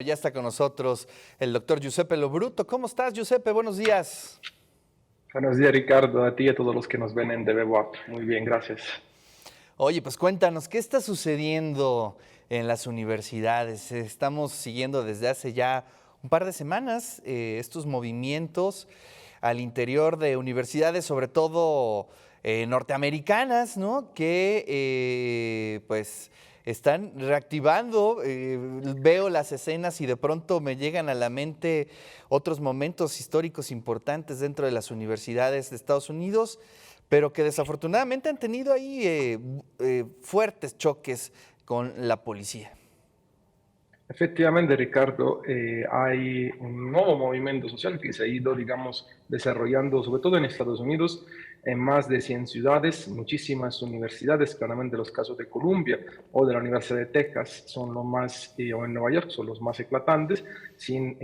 Ya está con nosotros el doctor Giuseppe Lobruto. ¿Cómo estás, Giuseppe? Buenos días. Buenos días, Ricardo, a ti y a todos los que nos ven en DBWAP. Muy bien, gracias. Oye, pues cuéntanos, ¿qué está sucediendo en las universidades? Estamos siguiendo desde hace ya un par de semanas estos movimientos al interior de universidades, sobre todo norteamericanas, ¿no? Que pues están reactivando. Veo las escenas y de pronto me llegan a la mente otros momentos históricos importantes dentro de las universidades de Estados Unidos, pero que desafortunadamente han tenido ahí fuertes choques con la policía. Efectivamente, Ricardo, hay un nuevo movimiento social que se ha ido, digamos, desarrollando, sobre todo en Estados Unidos, en más de 100 ciudades, muchísimas universidades, claramente los casos de Columbia o de la Universidad de Texas son los más, o en Nueva York son los más eclatantes, sin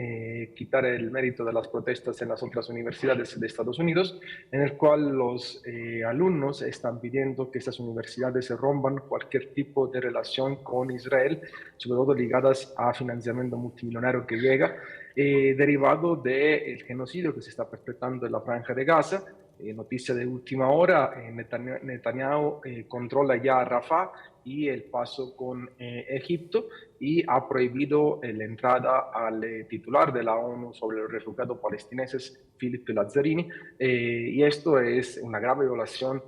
quitar el mérito de las protestas en las otras universidades de Estados Unidos, en el cual los alumnos están pidiendo que estas universidades se rompan cualquier tipo de relación con Israel, sobre todo ligadas a financiamiento multimillonario que llega, derivado del genocidio que se está perpetrando en la Franja de Gaza. Noticia de última hora, Netanyahu controla ya Rafah y el paso con Egipto y ha prohibido la entrada al titular de la ONU sobre los refugiados palestineses, Filippo Lazzarini, y esto es una grave violación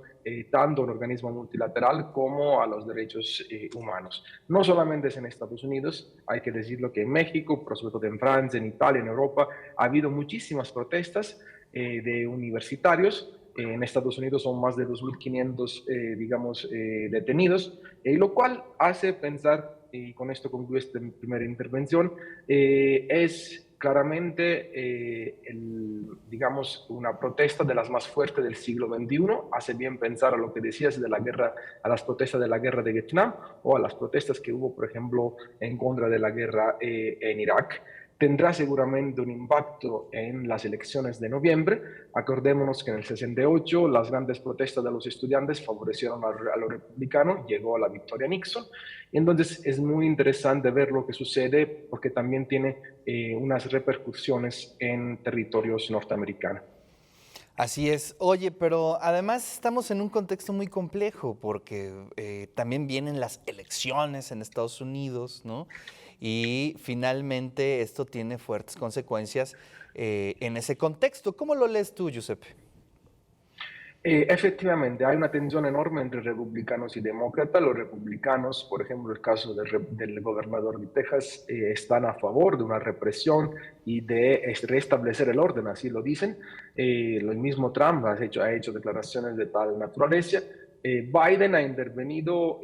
tanto a un organismo multilateral como a los derechos humanos. No solamente es en Estados Unidos, hay que decirlo que en México, pero sobre todo en Francia, en Italia, en Europa, ha habido muchísimas protestas de universitarios. En Estados Unidos son más de 2.500, digamos, detenidos, lo cual hace pensar, y con esto concluyo esta primera intervención, es claramente, digamos, una protesta de las más fuertes del siglo XXI. Hace bien pensar a lo que decías de la guerra, a las protestas de la guerra de Vietnam o a las protestas que hubo, por ejemplo, en contra de la guerra en Irak. Tendrá seguramente un impacto en las elecciones de noviembre. Acordémonos que en el 68 las grandes protestas de los estudiantes favorecieron a los republicanos, llegó la victoria Nixon. Y entonces es muy interesante ver lo que sucede porque también tiene unas repercusiones en territorios norteamericanos. Así es. Oye, pero además estamos en un contexto muy complejo porque también vienen las elecciones en Estados Unidos, ¿no? Y finalmente esto tiene fuertes consecuencias en ese contexto. ¿Cómo lo lees tú, Giuseppe? Efectivamente, hay una tensión enorme entre republicanos y demócratas. Los republicanos, por ejemplo, el caso del gobernador de Texas, están a favor de una represión y de restablecer el orden, así lo dicen. Lo mismo Trump ha hecho declaraciones de tal naturaleza. Biden ha intervenido,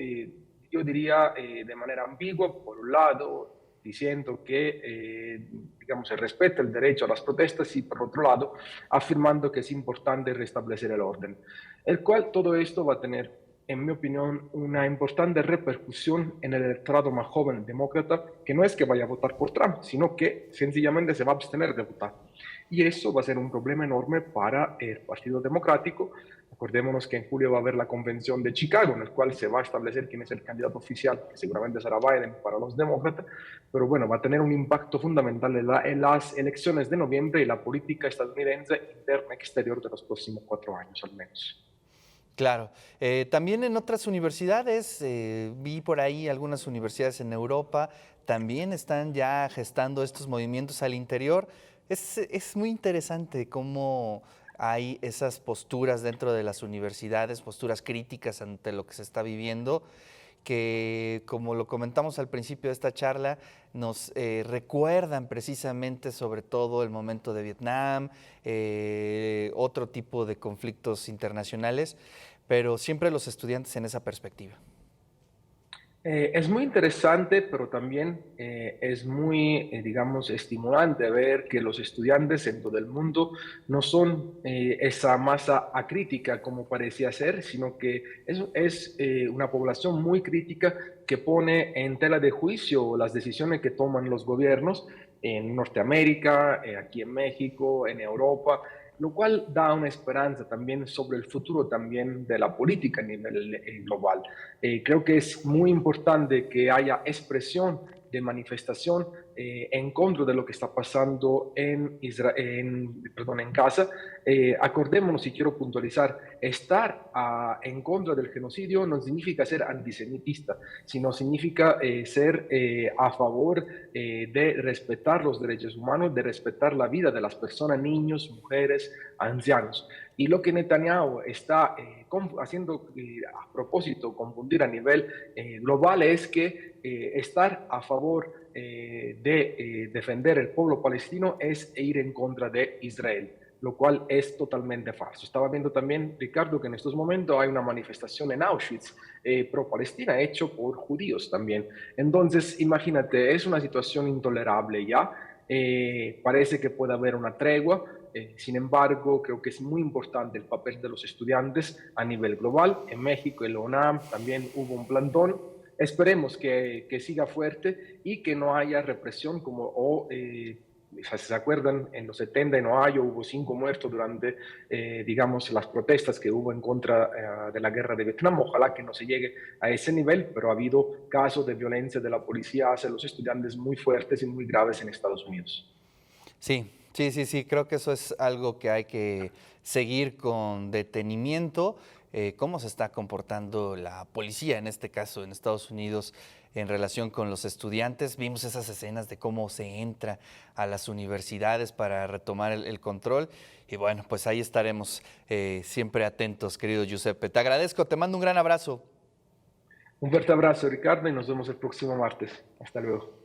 yo diría, de manera ambigua, por un lado, diciendo que digamos, se respeta el derecho a las protestas y, por otro lado, afirmando que es importante restablecer el orden. El cual todo esto va a tener, en mi opinión, una importante repercusión en el electorado más joven demócrata, que no es que vaya a votar por Trump, sino que sencillamente se va a abstener de votar. Y eso va a ser un problema enorme para el Partido Democrático. Acordémonos que en julio va a haber la convención de Chicago, en el cual se va a establecer quién es el candidato oficial, que seguramente será Biden para los demócratas, pero bueno, va a tener un impacto fundamental en las elecciones de noviembre y la política estadounidense interna y exterior de los próximos 4 años al menos. Claro. También en otras universidades, vi por ahí algunas universidades en Europa, también están ya gestando estos movimientos al interior. Es muy interesante cómo hay esas posturas dentro de las universidades, posturas críticas ante lo que se está viviendo, que como lo comentamos al principio de esta charla, nos recuerdan precisamente sobre todo el momento de Vietnam, otro tipo de conflictos internacionales, pero siempre los estudiantes en esa perspectiva. Es muy interesante, pero también es muy, digamos, estimulante ver que los estudiantes en todo el mundo no son esa masa acrítica como parecía ser, sino que es una población muy crítica que pone en tela de juicio las decisiones que toman los gobiernos en Norteamérica, aquí en México, en Europa, lo cual da una esperanza también sobre el futuro también de la política a nivel global. Creo que es muy importante que haya expresión de manifestación en contra de lo que está pasando en Gaza. Acordémonos, y quiero puntualizar, estar en contra del genocidio no significa ser antisemitista, sino significa ser a favor de respetar los derechos humanos, de respetar la vida de las personas, niños, mujeres, ancianos. Y lo que Netanyahu está haciendo a propósito, confundir a nivel global, es que estar a favor de defender el pueblo palestino es ir en contra de Israel, lo cual es totalmente falso. Estaba viendo también, Ricardo, que en estos momentos hay una manifestación en Auschwitz pro-Palestina hecho por judíos también. Entonces, imagínate, es una situación intolerable ya. Parece que puede haber una tregua. Sin embargo, creo que es muy importante el papel de los estudiantes a nivel global. En México, en la UNAM, también hubo un plantón. Esperemos que siga fuerte y que no haya represión como si se acuerdan, en los 70 en Ohio hubo 5 muertos durante, digamos, las protestas que hubo en contra de la guerra de Vietnam. Ojalá que no se llegue a ese nivel, pero ha habido casos de violencia de la policía hacia los estudiantes muy fuertes y muy graves en Estados Unidos. Sí, sí, sí, sí, creo que eso es algo que hay que seguir con detenimiento. Cómo se está comportando la policía, en este caso en Estados Unidos, en relación con los estudiantes. Vimos esas escenas de cómo se entra a las universidades para retomar el control. Y bueno, pues ahí estaremos siempre atentos, querido Giuseppe. Te agradezco, te mando un gran abrazo. Un fuerte abrazo, Ricardo, y nos vemos el próximo martes. Hasta luego.